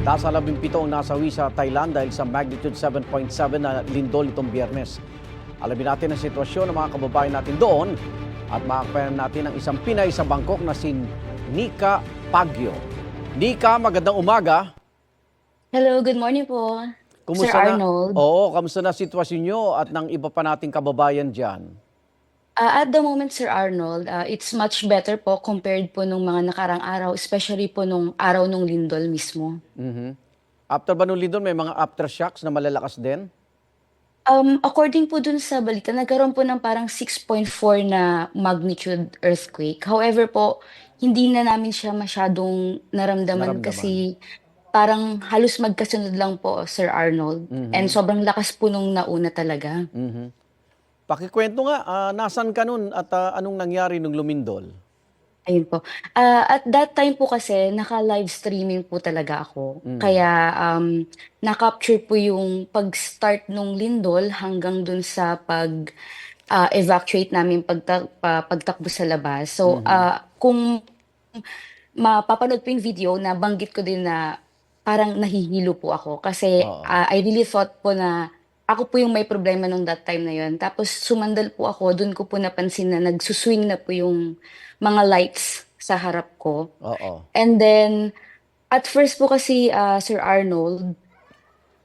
Nasa 17 ang nasawi sa Thailand dahil sa magnitude 7.7 na lindol itong Biyernes. Alamin natin ang sitwasyon ng mga kababayan natin doon at makakapayan natin ang isang Pinay sa Bangkok na si Nika Pagyo. Nika, magandang umaga. Hello, good morning po, Sir Kumusta na? Arnold. Oo, kamusta na sitwasyon nyo at ng iba pa nating kababayan dyan? At the moment, Sir Arnold, it's much better po compared po nung mga nakarang araw, especially po nung araw nung lindol mismo. Mhm. After ba nung lindol, may mga aftershocks na malalakas din? According po dun sa balita, nagkaroon po ng parang 6.4 na magnitude earthquake. However po, hindi na namin siya masyadong naramdaman Naramdaman? kasi parang halos magkasunod lang po, Sir Arnold. And Mhm. sobrang lakas po nung nauna talaga. Mhm. Pakikwento nga, nasan ka nun at anong nangyari nung lumindol? Ayun po. At that time po kasi naka-live streaming po talaga ako. Mm. Kaya, na-capture po yung pag-start nung lindol hanggang dun sa evacuate namin pagtakbo sa labas. So, Mhm. kung mapapanood po yung video, nabanggit ko din na parang nahihilo po ako kasi, Oo. I really thought po na ako po yung may problema nung that time na yun. Tapos sumandal po ako, dun ko po napansin na nagsuswing na po yung mga lights sa harap ko. Oo. And then, at first po kasi, Sir Arnold,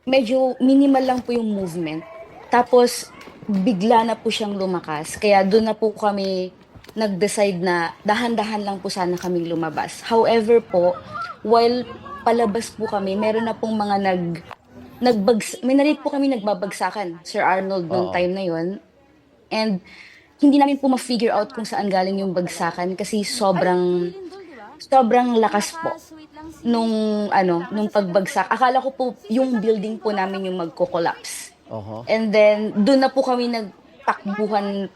medyo minimal lang po yung movement. Tapos bigla na po siyang lumakas. Kaya dun na po kami nag-decide na dahan-dahan lang po sana kaming lumabas. However po, while palabas po kami, meron na pong mga may narinig po kami nagbabagsakan, Sir Arnold, nung Oo. time na yon. And hindi namin po ma-figure out kung saan galing yung bagsakan kasi sobrang sobrang lakas po nung pagbagsak. Akala ko po yung building po namin yung magko-collapse. Oho. And then dun na po kami nagtakbuhan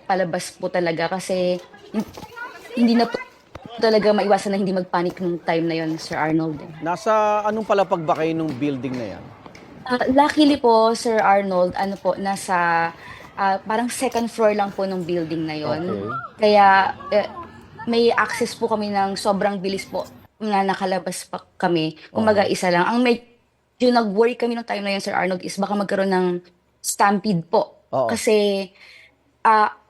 palabas po talaga kasi hin hindi na po talaga maiwasan na hindi mag-panic nung time na yon, Sir Arnold, eh. Nasa anong palapag ba kayo nung building na yan? Luckily po, Sir Arnold, ano po, nasa, parang second floor lang po ng building na yon. Okay. Kaya, may access po kami ng sobrang bilis po na nakalabas pa kami. Kumbaga Oho. isa lang. Ang medyo nag-worry kami nung time na yun, Sir Arnold, is baka magkaroon ng stampede po. Oo. Kasi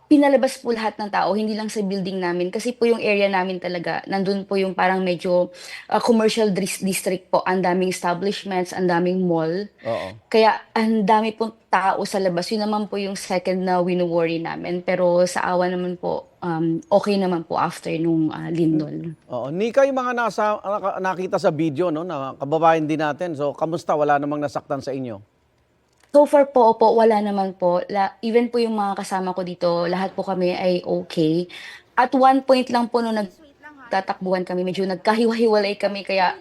pinalabas po lahat ng tao, hindi lang sa building namin. Kasi po yung area namin talaga, nandun po yung parang medyo commercial district po. Ang daming establishments, ang daming mall. Oo. Kaya ang dami pong tao sa labas. Yun naman po yung second na wino-worry namin. Pero sa awa naman po, okay naman po after nung Hmm. lindol. Oo. Nika, yung mga nakita sa video, no, na kababayan din natin. So, kamusta? Wala namang nasaktan sa inyo? So far po, opo, wala naman po. Even po yung mga kasama ko dito, lahat po kami ay okay. At one point lang po nung nagtatakbuhan kami, medyo nagkahiwa-hiwalay kami kaya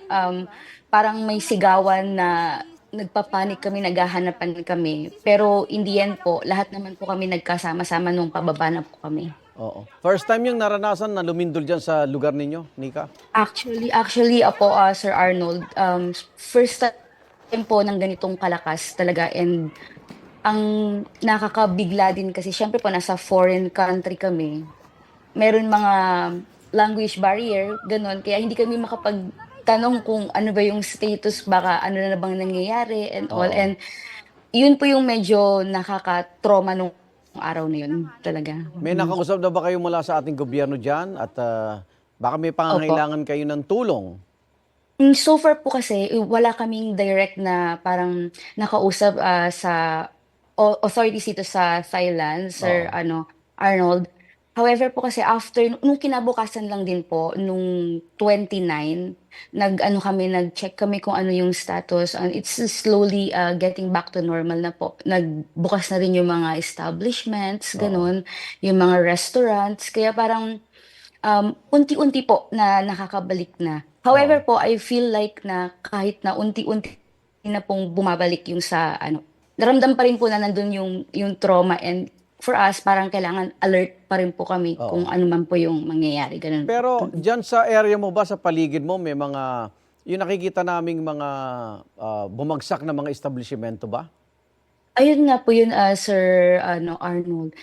parang may sigawan na nagpapanik kami, naghahanapan kami. Pero in the end po, lahat naman po kami nagkasama-sama nung pababa na po kami. Oo. First time yung naranasan na lumindol dyan sa lugar ninyo, Nika? Actually, apo, Sir Arnold, first time po ng ganitong kalakas talaga. And ang nakakabigla din kasi siyempre po nasa foreign country kami. Meron mga language barrier, gano'n. Kaya hindi kami makapagtanong kung ano ba yung status, baka ano na bang nangyayari and all. Oo. And yun po yung medyo nakaka-trauma nung araw na yun talaga. May nakausap na ba kayo mula sa ating gobyerno dyan? At baka may Opo. pangangailangan kayo ng tulong? So far po kasi, wala kaming direct na parang nakausap, sa authorities dito sa Thailand, Sir Oo. Arnold. However po kasi after nung kinabukasan lang din po, nung 29, nag-ano kami, nag-check kami kung ano yung status, and it's slowly, getting back to normal na po. Nagbukas na rin yung mga establishments, Oo. gano'n, yung mga restaurants. Kaya parang unti-unti po na nakakabalik na. However Oo. po, I feel like na kahit na unti-unti na pong bumabalik yung sa ramdam pa rin po na nandun yung trauma, and for us parang kailangan alert pa rin po kami kung Oo. ano man po yung mangyayari, gano'n po. Pero dyan sa area mo ba, sa paligid mo, may mga, yung nakikita naming mga bumagsak na mga establishmento ba? Ayun nga po yun, Sir Arnold.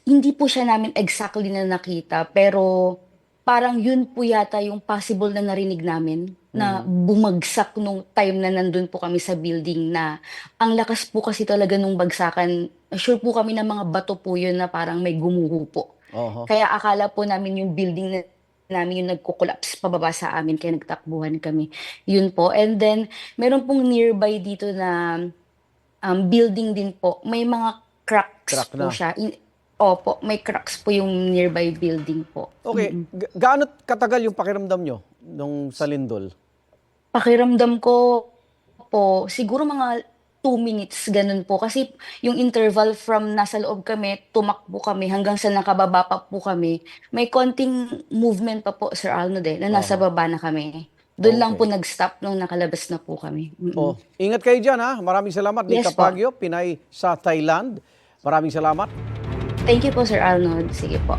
Hindi po siya namin exactly na nakita, pero parang yun po yata yung possible na narinig namin na bumagsak nung time na nandun po kami sa building na ang lakas po kasi talaga nung bagsakan. Sure po kami na mga bato po yun na parang may gumuho po. Oho. Kaya akala po namin yung building na namin yung nagko-collapse pababa sa amin kaya nagtakbuhan kami. Yun po. And then, meron pong nearby dito na building din po. May mga cracks Crack po na. siya. Opo, may cracks po yung nearby building po. Okay, gaano katagal yung pakiramdam nyo nung sa lindol? Pakiramdam ko po, siguro mga 2 minutes, ganun po. Kasi yung interval from nasa loob kami, tumakbo kami, hanggang sa nakababa pa po kami, may konting movement pa po, Sir Arnold, na nasa Oho. baba na kami. Doon lang po Okay. nag-stop nung nakalabas na po kami. Oh, ingat kayo dyan ha. Maraming salamat. Nika Yes po. Pagyo, Pinay sa Thailand. Maraming salamat. Thank you po, Sir Arnold. Sige po.